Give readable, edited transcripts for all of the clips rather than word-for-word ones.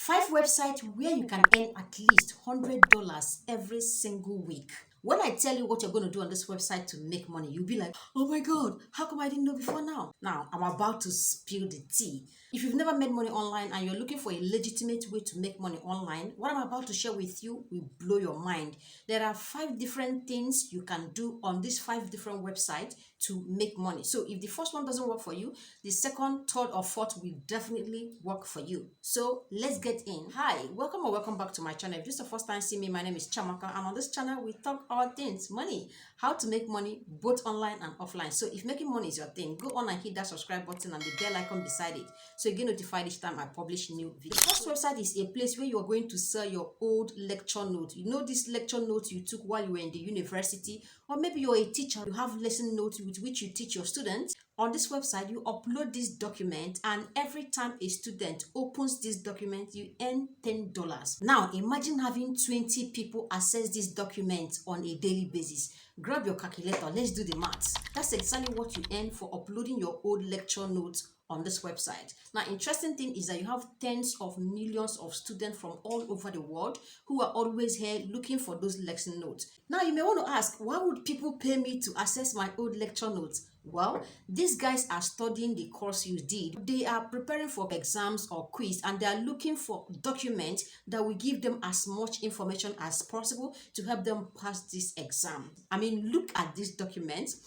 5 websites where you can earn at least $100 every single week. When I tell you what you're going to do on this website to make money, you'll be like, oh my God, how come I didn't know before now? Now, I'm about to spill the tea. If you've never made money online and you're looking for a legitimate way to make money online, what I'm about to share with you will blow your mind. There are 5 different things you can do on these 5 different websites to make money. So if the first one doesn't work for you, the second, third, or fourth will definitely work for you. So let's get in. Hi, welcome or welcome back to my channel. If this is the first time seeing me, my name is Chamaka, and on this channel we talk all things money, how to make money both online and offline. So if making money is your thing, go on and hit that subscribe button and the bell icon beside it so you get notified each time I publish new videos. The first website is a place where you are going to sell your old lecture notes. You know, this lecture notes you took while you were in the university, or maybe you're a teacher, you have lesson notes with which you teach your students. On this website, you upload this document, and every time a student opens this document, you earn $10. Now, imagine having 20 people access this document on a daily basis. Grab your calculator, let's do the maths. That's exactly what you earn for uploading your old lecture notes on this website. Now, interesting thing is that you have tens of millions of students from all over the world who are always here looking for those lesson notes. Now, you may want to ask, why would people pay me to access my old lecture notes? Well, these guys are studying the course you did. They are preparing for exams or quiz, and they are looking for documents that will give them as much information as possible to help them pass this exam. I mean, look at these documents.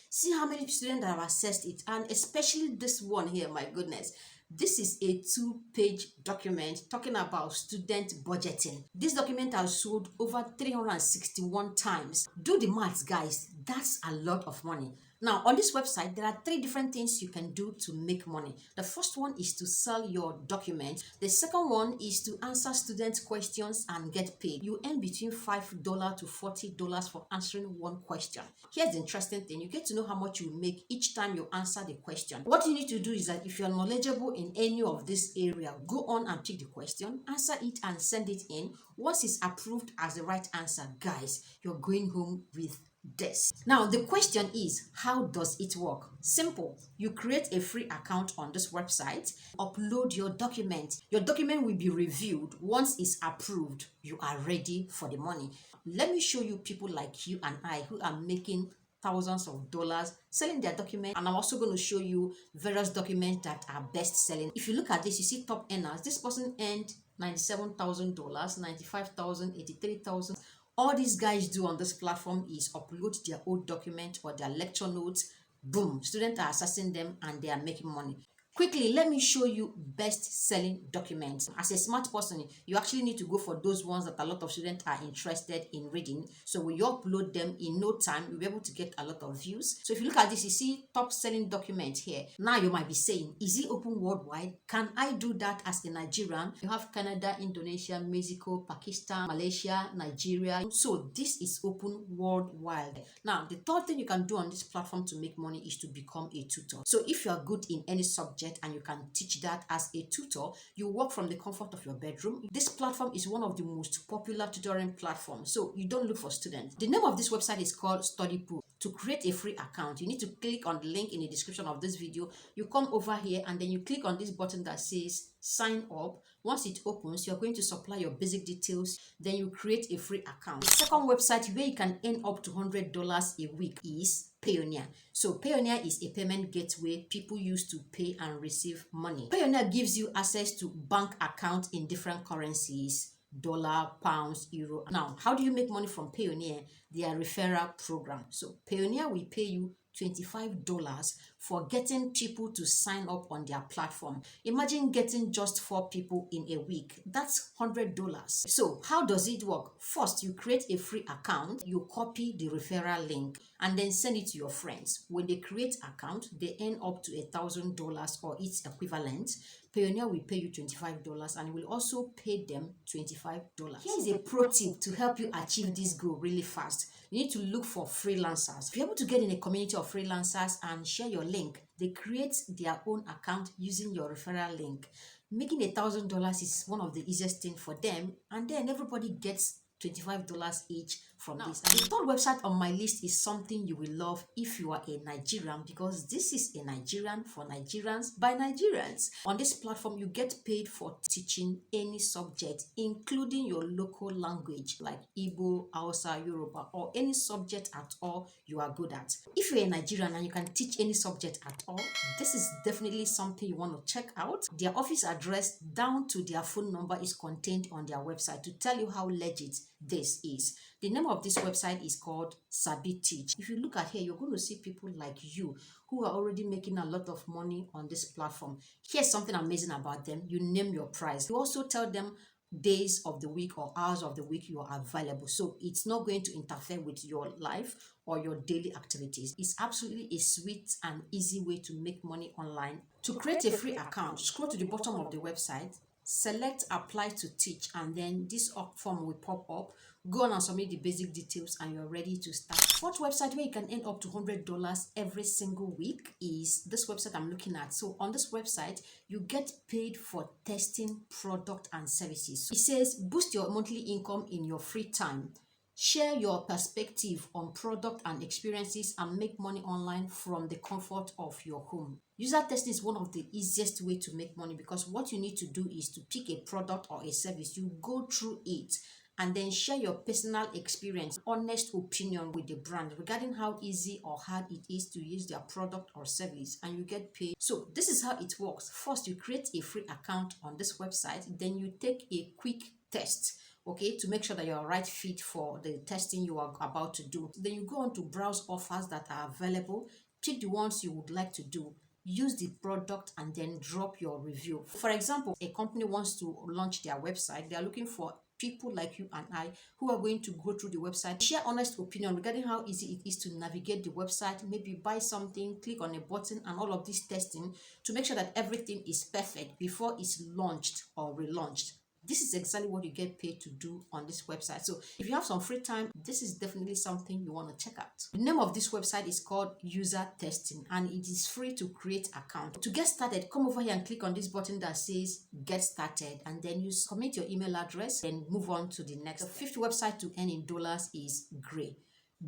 See how many students have accessed it, and especially this one here, my goodness. This is a 2-page document talking about student budgeting. This document has sold over 361 times. Do the maths, guys. That's a lot of money. Now, on this website, there are 3 different things you can do to make money. The first one is to sell your document. The second one is to answer students' questions and get paid. You earn between $5 to $40 for answering one question. Here's the interesting thing. You get to know how much you make each time you answer the question. What you need to do is that if you're knowledgeable in any of this area, go on and pick the question, answer it and send it in. Once it's approved as the right answer, guys, you're going home with this. Now, the question is, how does it work? Simple. You create a free account on this website, upload your document. Your document will be reviewed. Once it's approved, you are ready for the money. Let me show you people like you and I who are making thousands of dollars selling their document, and I'm also going to show you various documents that are best selling. If you look at this, you see top earners. This person earned $97,000, $95,000, $83,000. All these guys do on this platform is upload their old document or their lecture notes. Boom, students are accessing them and they are making money. Quickly, let me show you best-selling documents. As a smart person, you actually need to go for those ones that a lot of students are interested in reading. So when you upload them, in no time, you'll be able to get a lot of views. So if you look at this, you see top-selling document here. Now you might be saying, is it open worldwide? Can I do that as a Nigerian? You have Canada, Indonesia, Mexico, Pakistan, Malaysia, Nigeria. So this is open worldwide. Now, the third thing you can do on this platform to make money is to become a tutor. So if you are good in any subject, and you can teach that as a tutor, you work from the comfort of your bedroom. This platform is one of the most popular tutoring platforms, so you don't look for students. The name of this website is called StudyPro. To create a free account, you need to click on the link in the description of this video. You come over here and then you click on this button that says sign up. Once it opens, you're going to supply your basic details, then you create a free account. The second website where you can earn up to $100 a week is Payeer. So Payeer is a payment gateway people use to pay and receive money. Payeer gives you access to bank accounts in different currencies: dollar, pounds, euro. Now, how do you make money from Payeer? Their referral program. So Payeer will pay you $25 for getting people to sign up on their platform. Imagine getting just 4 people in a week. That's $100. So how does it work? First, you create a free account, you copy the referral link, and then send it to your friends. When they create account, they earn up to $1,000 or its equivalent. Payeer will pay you $25 and will also pay them $25. Here is a pro tip to help you achieve this goal really fast. You need to look for freelancers. If you're able to get in a community of freelancers and share your link, they create their own account using your referral link. Making $1,000 is one of the easiest things for them, and then everybody gets $25 each from this. And the third website on my list is something you will love if you are a Nigerian, because this is a Nigerian for Nigerians by Nigerians. On this platform, you get paid for teaching any subject, including your local language like Igbo, Hausa, Yoruba, or any subject at all you are good at. If you're a Nigerian and you can teach any subject at all, this is definitely something you want to check out. Their office address down to their phone number is contained on their website to tell you how legit this is. The name of this website is called Sabi Teach. If you look at here, you're going to see people like you who are already making a lot of money on this platform. Here's something amazing about them. You name your price. You also tell them days of the week or hours of the week you are available, so it's not going to interfere with your life or your daily activities. It's absolutely a sweet and easy way to make money online. To create a free account, scroll to the bottom of the website, select apply to teach, and then this form will pop up. Go on and submit the basic details and you're ready to start. Fourth website where you can earn up to $100 every single week is this website I'm looking at. So on this website, you get paid for testing product and services. It says boost your monthly income in your free time. Share your perspective on product and experiences and make money online from the comfort of your home. User testing is one of the easiest way to make money, because what you need to do is to pick a product or a service. You go through it and then share your personal experience, honest opinion with the brand regarding how easy or hard it is to use their product or service, and you get paid. So this is how it works. First, you create a free account on this website, then you take a quick test, okay, to make sure that you're a right fit for the testing you are about to do. Then you go on to browse offers that are available, pick the ones you would like to do, use the product, and then drop your review. For example, a company wants to launch their website. They are looking for people like you and I who are going to go through the website, share honest opinion regarding how easy it is to navigate the website, maybe buy something, click on a button, and all of this testing to make sure that everything is perfect before it's launched or relaunched. This is exactly what you get paid to do on this website. So if you have some free time, this is definitely something you want to check out. The name of this website is called UserTesting, and it is free to create account. To get started, come over here and click on this button that says get started, and then you submit your email address and move on to the next. The fifth website to earn in dollars is Gray.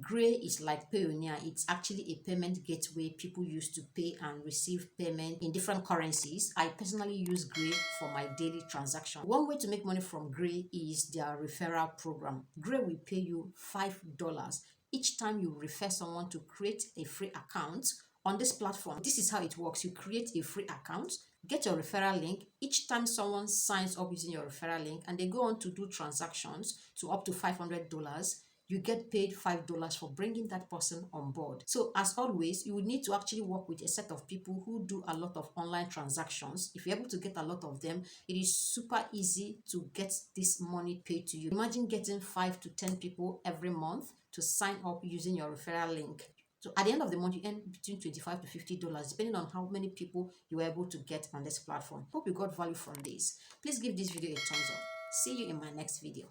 Gray is like Payeer. It's actually a payment gateway people use to pay and receive payment in different currencies. I personally use Gray for my daily transaction. One way to make money from Gray is their referral program. Gray will pay you $5 each time you refer someone to create a free account on this platform. This is how it works. You create a free account, get your referral link. Each time someone signs up using your referral link and they go on to do transactions to up to $500, you get paid $5 for bringing that person on board. So as always, you will need to actually work with a set of people who do a lot of online transactions. If you're able to get a lot of them, it is super easy to get this money paid to you. Imagine getting 5 to 10 people every month to sign up using your referral link. So at the end of the month, you earn between $25 to $50, depending on how many people you were able to get on this platform. Hope you got value from this. Please give this video a thumbs up. See you in my next video.